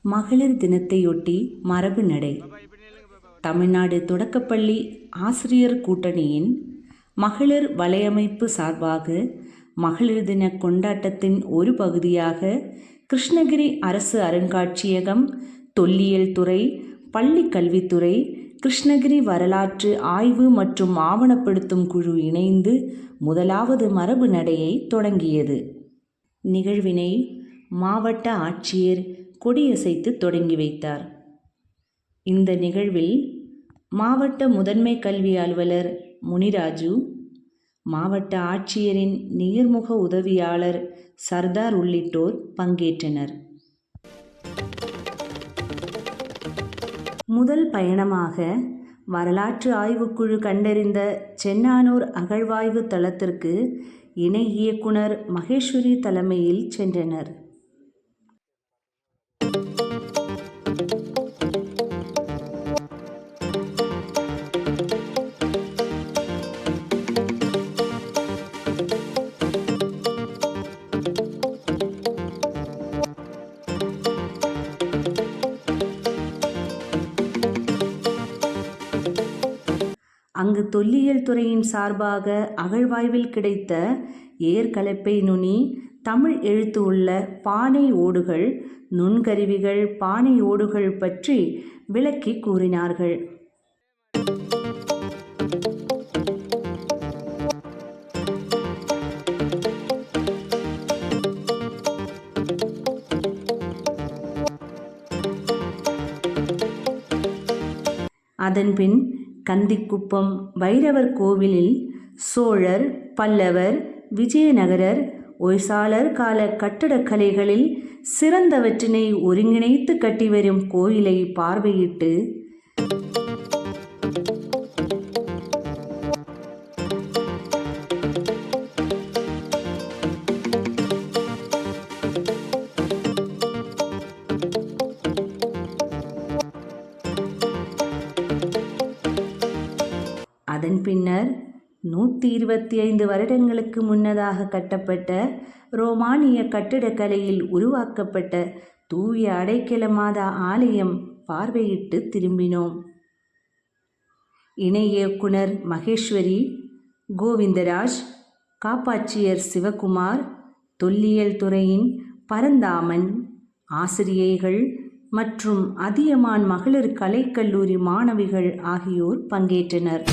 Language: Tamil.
மகளிர் தினத்தையொட்டி மரபு நடை. தமிழ்நாடு தொடக்கப்பள்ளி ஆசிரியர் கூட்டணியின் மகளிர் வலையமைப்பு சார்பாக மகளிர் தின கொண்டாட்டத்தின் ஒரு பகுதியாக கிருஷ்ணகிரி அரசு அருங்காட்சியகம், தொல்லியல் துறை, பள்ளி கல்வித்துறை, கிருஷ்ணகிரி வரலாற்று ஆய்வு மற்றும் ஆவணப்படுத்தும் குழு இணைந்து முதலாவது மரபு நடையை தொடங்கியது. நிகழ்வினை மாவட்ட ஆட்சியர் கொடியசைத்து தொடங்கி வைத்தார். இந்த நிகழ்வில் மாவட்ட முதன்மை கல்வி அலுவலர் முனிராஜு, மாவட்ட ஆட்சியரின் நேர்முக உதவியாளர் சர்தார் உள்ளிட்டோர் பங்கேற்றனர். முதல் பயணமாக வரலாற்று ஆய்வுக்குழு கண்டறிந்த சென்னானூர் அகழ்வாய்வு தளத்திற்கு இணை இயக்குனர் மகேஸ்வரி தலைமையில் சென்றனர். அங்கு தொல்லியல் துறையின் சார்பாக அகழ்வாய்வில் கிடைத்த ஏர்கலப்பை நுனி, தமிழ் எழுத்து உள்ள பானை ஓடுகள், நுண்கருவிகள், பானை ஓடுகள் பற்றி விளக்கி கூறினார்கள். அதன்பின் கந்திக்குப்பம் வைரவர் கோவிலில் சோழர், பல்லவர், விஜயநகரர், ஒய்சாளர் கால கட்டடக்கலைகளில் சிறந்தவற்றினை ஒருங்கிணைத்து கட்டிவரும் கோயிலை பார்வையிட்டு அதன் பின்னர் 125 வருடங்களுக்கு முன்னதாக கட்டப்பட்ட ரோமானிய கட்டிடக்கலையில் உருவாக்கப்பட்ட தூய அடைக்கல மாதா ஆலயம் பார்வையிட்டு திரும்பினோம். இணை இயக்குனர் மகேஸ்வரி, கோவிந்தராஜ், காப்பாட்சியர் சிவகுமார், தொல்லியல் துறையின் பரந்தாமன், ஆசிரியைகள் மற்றும் அதியமான் மகளிர் கலைக்கல்லூரி மாணவிகள் ஆகியோர் பங்கேற்றனர்.